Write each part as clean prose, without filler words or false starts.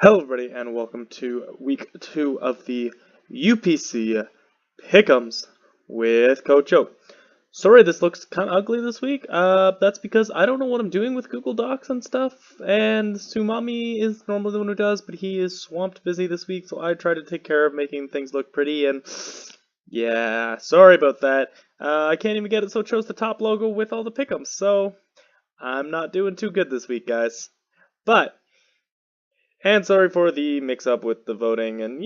Hello everybody and welcome to week 2 of the UPC Pick'ems with Coach O. Sorry this looks kind of ugly this week, that's because I don't know what I'm doing with Google Docs and stuff, and Sumami is normally the one who does, but he is swamped busy this week, so I try to take care of making things look pretty, and yeah, sorry about that. I can't even get it, so it chose the top logo with all the Pick'ems, so I'm not doing too good this week, guys. And sorry for the mix-up with the voting, and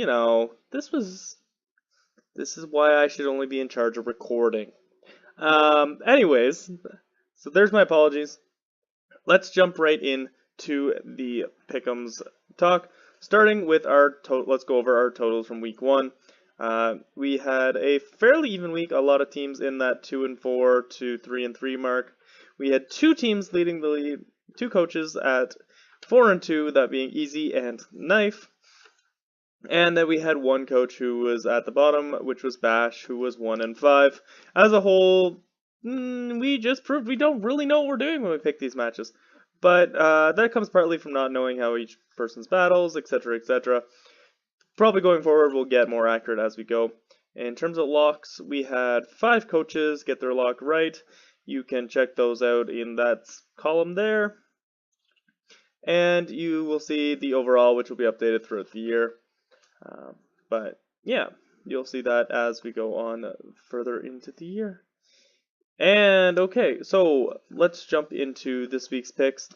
this is why I should only be in charge of recording. Anyways, so there's my apologies. Let's jump right into the Pick'ems talk, starting with let's go over our totals from week 1. We had a fairly even week, a lot of teams in that 2-4 to 3-3 mark. We had 2 teams leading the lead, 2 coaches at 4-2, that being Easy and Knife. And then we had 1 coach who was at the bottom, which was Bash, who was 1-5. As a whole, we just proved we don't really know what we're doing when we pick these matches. But that comes partly from not knowing how each person's battles, etc., etc. Probably going forward, we'll get more accurate as we go. In terms of locks, we had 5 coaches get their lock right. You can check those out in that column there. And you will see the overall, which will be updated throughout the year. But yeah, you'll see that as we go on further into the year. And okay, so let's jump into this week's picks.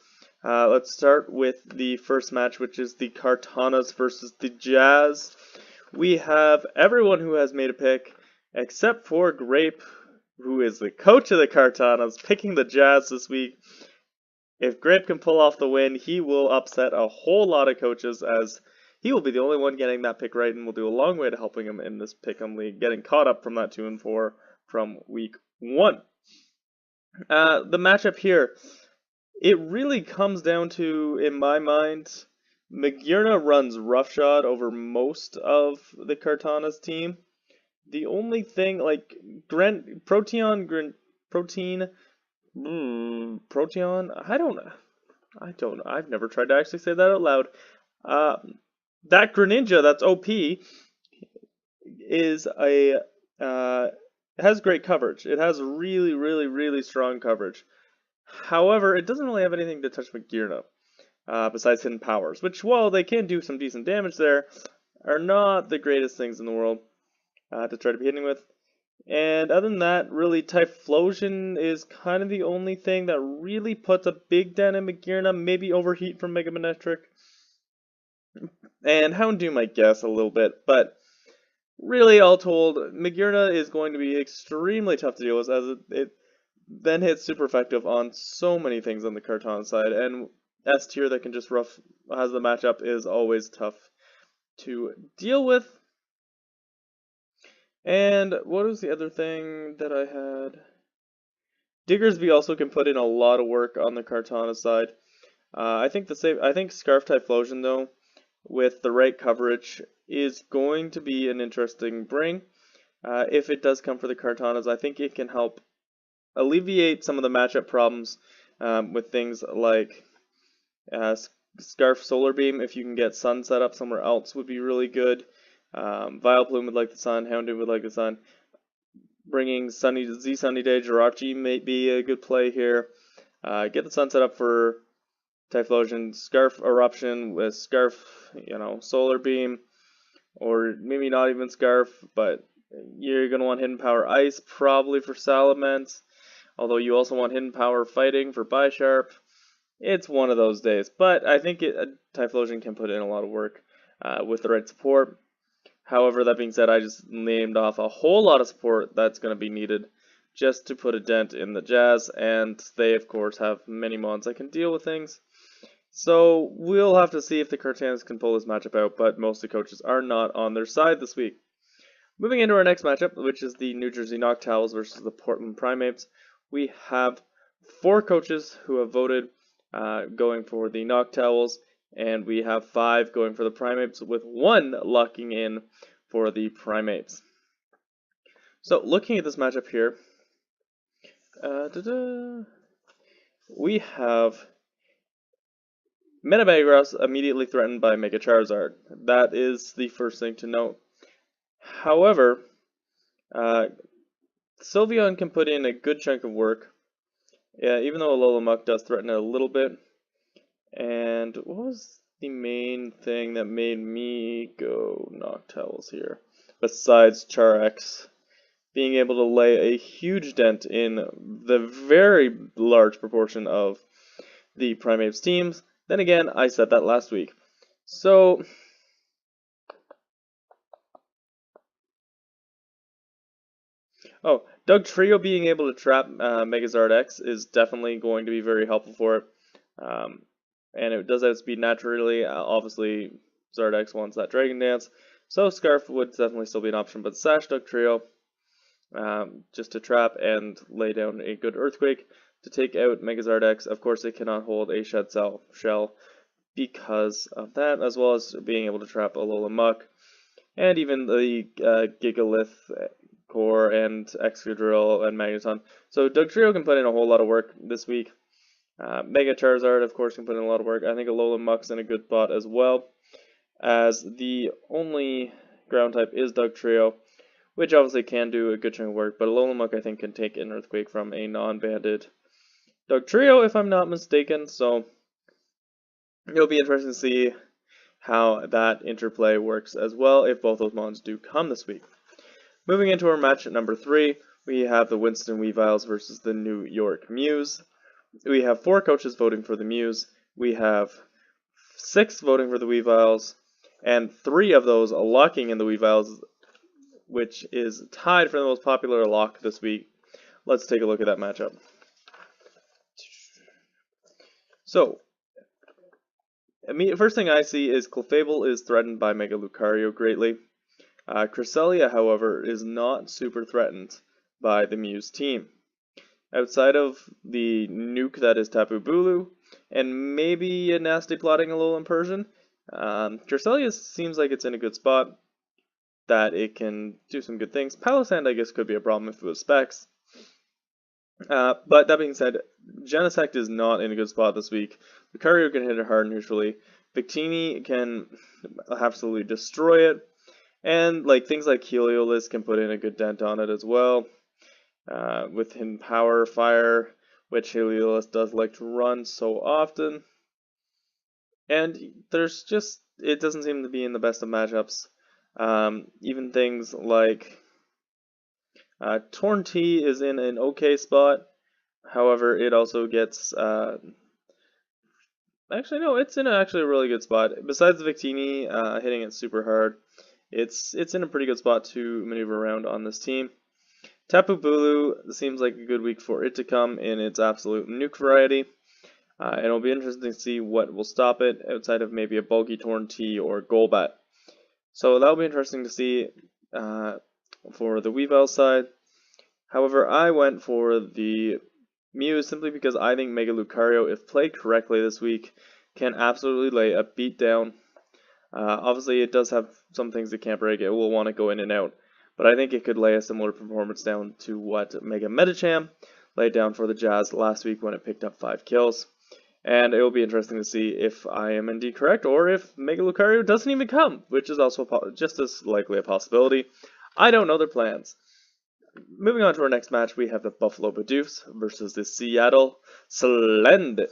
Let's start with the first match, which is the Kartanas versus the Jazz. We have everyone who has made a pick, except for Grape, who is the coach of the Kartanas, picking the Jazz this week. If Grape can pull off the win, he will upset a whole lot of coaches, as he will be the only one getting that pick right and will do a long way to helping him in this Pick'em League, getting caught up from that 2-4 from week 1. The matchup here, it really comes down to, in my mind, Magirna runs roughshod over most of the Kartana's team. The only thing, like, Proteon, I don't know. I've never tried to actually say that out loud. That Greninja, that's OP, is has great coverage. It has really, really, really strong coverage. However, it doesn't really have anything to touch Magirna, besides hidden powers, which, while they can do some decent damage there, are not the greatest things in the world to try to be hitting with. And other than that, really, Typhlosion is kind of the only thing that really puts a big dent in Magirna, maybe Overheat from Mega Manectric. And Houndoom, I guess, a little bit, but really, all told, Magirna is going to be extremely tough to deal with, as it then hits super effective on so many things on the Kartana side, and S tier that can just has the matchup is always tough to deal with. And what was the other thing that I had? Diggersby also can put in a lot of work on the Kartana side. I think Scarf Typhlosion, though, with the right coverage, is going to be an interesting bring. If it does come for the Kartanas, I think it can help alleviate some of the matchup problems with things like Scarf Solar Beam. If you can get Sun set up somewhere else, would be really good. Vileplume would like the Sun, Houndoom would like the Sun. Bringing Sunny Day Jirachi may be a good play here. Get the Sun set up for Typhlosion, Scarf Eruption with Scarf, Solar Beam, or maybe not even Scarf, but you're going to want Hidden Power Ice probably for Salamence, although you also want Hidden Power Fighting for Bisharp. It's one of those days, but I think Typhlosion can put in a lot of work with the right support. However, that being said, I just named off a whole lot of support that's going to be needed just to put a dent in the Jazz, and they, of course, have many mons that can deal with things. So we'll have to see if the Kartanas can pull this matchup out, but most of the coaches are not on their side this week. Moving into our next matchup, which is the New Jersey Noctowls versus the Portland Primates, we have 4 coaches who have voted going for the Noctowls, and we have 5 going for the Primates, with 1 locking in for the Primates. So looking at this matchup here, we have Metagross immediately threatened by Mega Charizard. That is the first thing to note. However, uh, Sylveon can put in a good chunk of work, even though Alola does threaten it a little bit. And what was the main thing that made me go Noctowls here? Besides Char-X being able to lay a huge dent in the very large proportion of the Primates teams. Then again, I said that last week. So, Dugtrio being able to trap Megazord X is definitely going to be very helpful for it. Um, and it does have speed naturally. Obviously, Zard X wants that Dragon Dance. So Scarf would definitely still be an option, but Sash Dugtrio, just to trap and lay down a good Earthquake to take out Megazord X. Of course, it cannot hold a Shed Shell because of that, as well as being able to trap Alola Muck, and even the Gigalith Core and Excadrill and Magneton. So Dugtrio can put in a whole lot of work this week. Mega Charizard, of course, can put in a lot of work. I think Alola Muck's in a good spot as well, as the only ground type is Dugtrio, which obviously can do a good chunk of work, but Alola Muck, I think, can take an Earthquake from a non-banded Dugtrio, if I'm not mistaken, so it'll be interesting to see how that interplay works as well if both those mons do come this week. Moving into our match at number 3, we have the Winston Weaviles versus the New York Mews. We have 4 coaches voting for the Mews. We have 6 voting for the Weaviles, and 3 of those locking in the Weaviles, which is tied for the most popular lock this week. Let's take a look at that matchup. So, first thing I see is Clefable is threatened by Mega Lucario greatly. Cresselia, however, is not super threatened by the Mews team. Outside of the nuke that is Tapu Bulu, and maybe a nasty plotting Alolan Persian, Cresselia seems like it's in a good spot, that it can do some good things. Palossand, I guess, could be a problem if it was Specs. But that being said, Genesect is not in a good spot this week. Lucario can hit it hard neutrally. Victini can absolutely destroy it. And things like Heliolisk can put in a good dent on it as well. With him Power, Fire, which Heliolisk does like to run so often. And there's just, it doesn't seem to be in the best of matchups. Even things like Torn T is in an okay spot. However, it also gets actually no, it's in actually a really good spot. Besides Victini hitting it super hard, it's in a pretty good spot to maneuver around on this team. Tapu Bulu seems like a good week for it to come in its absolute nuke variety. And it'll be interesting to see what will stop it outside of maybe a bulky Torn T or Golbat. So that'll be interesting to see for the Weavile side. However, I went for the Mew simply because I think Mega Lucario, if played correctly this week, can absolutely lay a beat down. Obviously, it does have some things it can't break. It will want to go in and out. But I think it could lay a similar performance down to what Mega Medicham laid down for the Jazz last week when it picked up 5 kills. And it will be interesting to see if I am indeed correct, or if Mega Lucario doesn't even come, which is also just as likely a possibility. I don't know their plans. Moving on to our next match, we have the Buffalo Bidoofs versus the Seattle Splendid.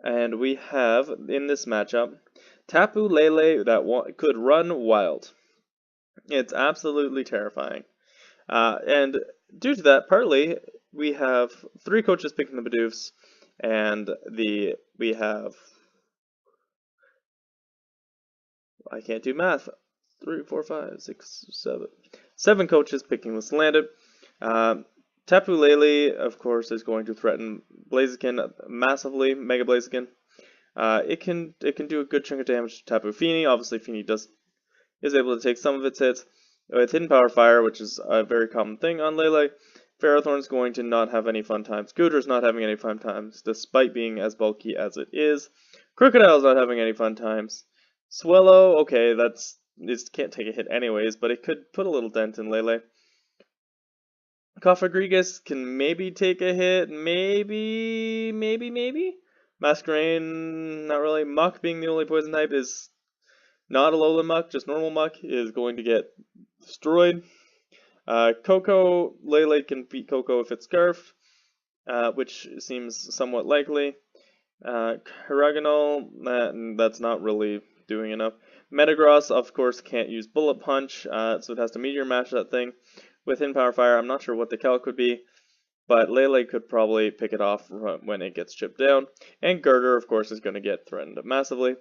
And we have, in this matchup, Tapu Lele that could run wild. It's absolutely terrifying. And due to that, partly, we have 3 coaches picking the Bidoofs, and we have, I can't do math, 3, 4, 5, 6, 7. 7 coaches picking the Slanted. Tapu Lele, of course, is going to threaten Blaziken massively, Mega Blaziken. It can do a good chunk of damage to Tapu Fini. Obviously, Fini is able to take some of its hits. With Hidden Power Fire, which is a very common thing on Lele, Ferrothorn's going to not have any fun times. Goodra's not having any fun times, despite being as bulky as it is. Crocodile's not having any fun times. Swellow, okay, it can't take a hit anyways, but it could put a little dent in Lele. Cofagrigus can maybe take a hit, maybe. Masquerain, not really. Muck being the only poison type is not Alolan Muck, just normal Muck, is going to get destroyed. Coco, Lele can beat Coco if it's Scarf, which seems somewhat likely. Haragonal, that's not really doing enough. Metagross, of course, can't use Bullet Punch, so it has to Meteor Mash that thing. Within Power Fire, I'm not sure what the calc would be, but Lele could probably pick it off when it gets chipped down. And Girder, of course, is going to get threatened massively.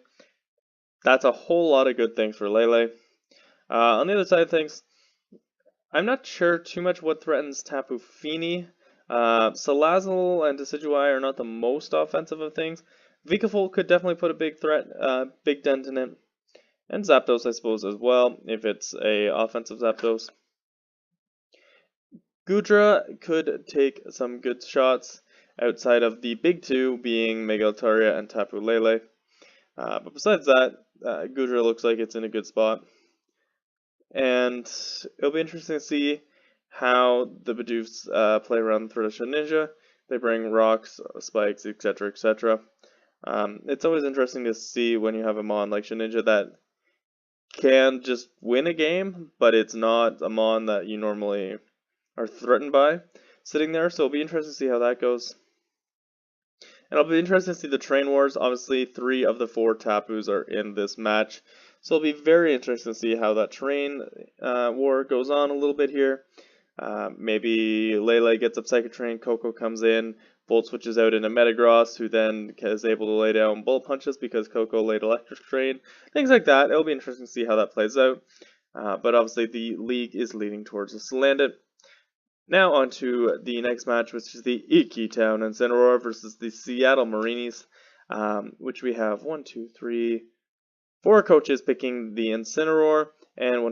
That's a whole lot of good things for Lele. On the other side of things, I'm not sure too much what threatens Tapu Fini. Salazzle and Decidueye are not the most offensive of things. Vikavolt could definitely put a big big dent in it. And Zapdos, I suppose, as well, if it's a offensive Zapdos. Goodra could take some good shots outside of the big two being Mega Altaria and Tapu Lele. But besides that, Goodra looks like it's in a good spot. And it'll be interesting to see how the Bidoofs play around Traditional Ninja. They bring rocks, spikes, etc., etc. It's always interesting to see when you have a mon like Shedinja that can just win a game, but it's not a mon that you normally are threatened by sitting there, so it'll be interesting to see how that goes. And it'll be interesting to see the train wars. Obviously, 3 of the 4 Tapus are in this match, so it'll be very interesting to see how that train war goes on a little bit here. Maybe Lele gets up Psychic Train, Coco comes in, Volt switches out into Metagross, who then is able to lay down Bullet Punches because Coco laid Electric Train. Things like that. It'll be interesting to see how that plays out. But obviously the league is leaning towards the Salandit. Now on to the next match, which is the Iki Town Incineroar versus the Seattle Marinis, which we have 4 coaches picking the Incineroar, and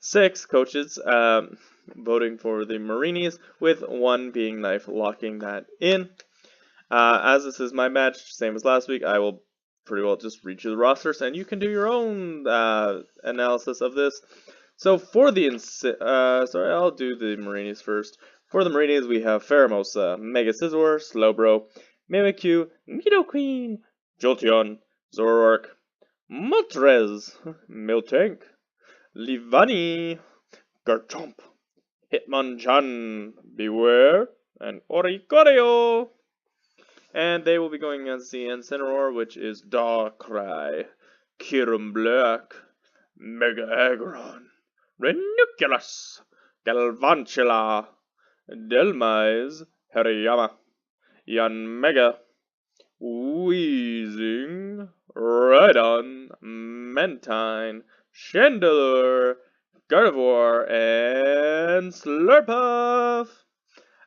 6 coaches voting for the Marinis, with 1 being Knife locking that in. As this is my match, same as last week, I will pretty well just read you the rosters, and you can do your own analysis of this. So for the I'll do the Marinis first. For the Marinis, we have Pheromosa, Mega Scizor, Slowbro, Mimikyu, Nidoqueen, Jolteon, Zoroark, Moltres, Miltank, Livani, Garchomp, Hitmonchan, Beware, and Oricorio. And they will be going against the Incineroar, which is Darkrai, Kyurem Black, Mega Aggron, Ranunculus, Galvantula, Delmise, Hariyama, Yanmega, Weezing, Rhydon, Mentine, Chandelure, Gardevoir, and Slurpuff.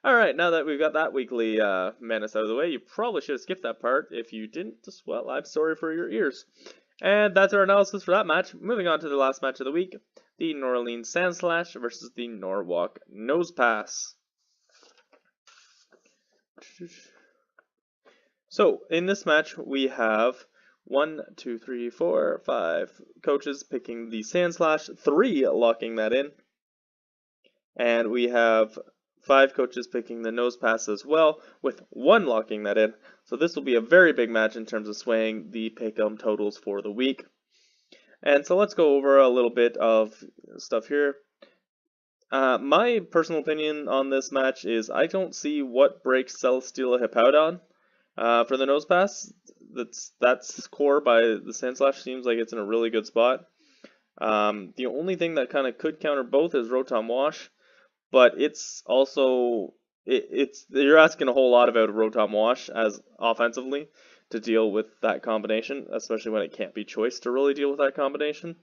Alright, now that we've got that weekly menace out of the way, you probably should have skipped that part. If you didn't, well, I'm sorry for your ears. And that's our analysis for that match. Moving on to the last match of the week, the Norlene Sandslash versus the Norwalk Nosepass. So, in this match, we have 5 coaches picking the Sandslash, 3 locking that in. And we have 5 coaches picking the Nosepass as well, with 1 locking that in. So this will be a very big match in terms of swaying the pick'em totals for the week. And so let's go over a little bit of stuff here. My personal opinion on this match is I don't see what breaks Celesteela Hippowdon for the Nosepass. That's core by the Sandslash seems like it's in a really good spot. The only thing that kind of could counter both is Rotom Wash. But it's also, you're asking a whole lot about Rotom Wash as offensively to deal with that combination, especially when it can't be choice to really deal with that combination.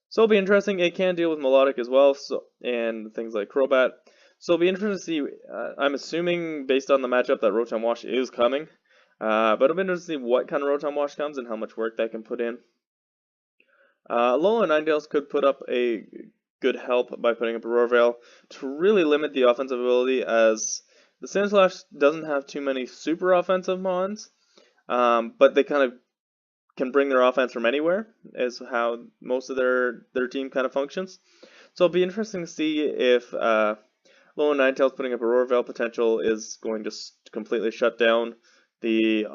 So it'll be interesting. It can deal with Melodic as well, and things like Crobat. So it'll be interesting to see. I'm assuming, based on the matchup, that Rotom Wash is coming. But it'll be interesting to see what kind of Rotom Wash comes and how much work that can put in. Alolan Ninetales could put up a good help by putting up a Roar Veil to really limit the offensive ability, as the Sandslash doesn't have too many super offensive mons, but they kind of can bring their offense from anywhere, is how most of their team kind of functions. So it'll be interesting to see if Lone Ninetales putting up a Roar Veil potential is going to completely shut down the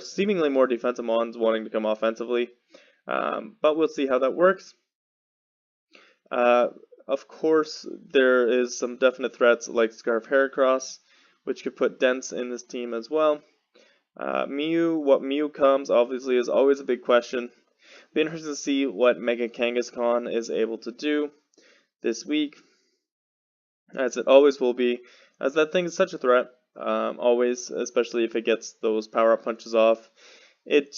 seemingly more defensive mons wanting to come offensively. But we'll see how that works. Of course, there is some definite threats like Scarf Heracross, which could put dents in this team as well. What Mew comes, obviously, is always a big question. Be interested to see what Mega Kangaskhan is able to do this week, as it always will be, as that thing is such a threat, always, especially if it gets those power-up punches off. It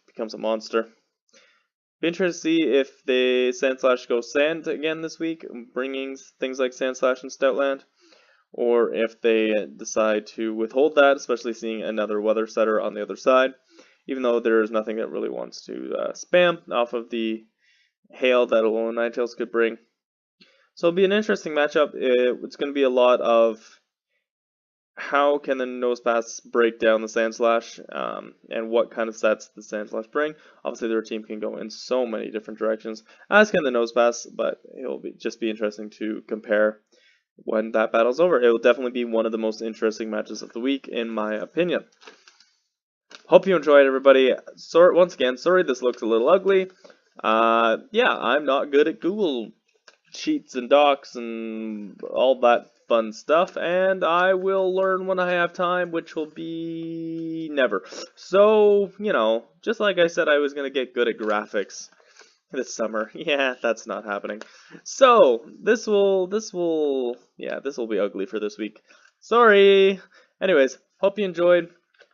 becomes a monster. Be interested to see if the Sandslash go Sand again this week, bringing things like Sandslash and Stoutland, or if they decide to withhold that, especially seeing another Weather Setter on the other side, even though there is nothing that really wants to spam off of the hail that Alolan Ninetales could bring. So it'll be an interesting matchup. It's going to be a lot of how can the Nosepass break down the Sandslash, and what kind of sets the Sandslash bring. Obviously, their team can go in so many different directions, as can the Nosepass, but it'll just be interesting to compare when that battle's over. It will definitely be one of the most interesting matches of the week, in my opinion. Hope you enjoyed, everybody. Once again, sorry this looks a little ugly. Yeah, I'm not good at Google Sheets and Docs and all that fun stuff, and I will learn when I have time, which will be never. So, just like I said I was going to get good at graphics this summer. Yeah, that's not happening. So, this will be ugly for this week. Sorry! Anyways, hope you enjoyed.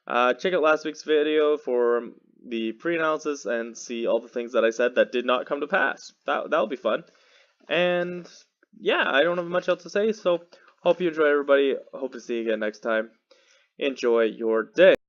Check out last week's video for the pre-analysis and see all the things that I said that did not come to pass. That'll be fun. And yeah, I don't have much else to say, so hope you enjoy, everybody. Hope to see you again next time. Enjoy your day.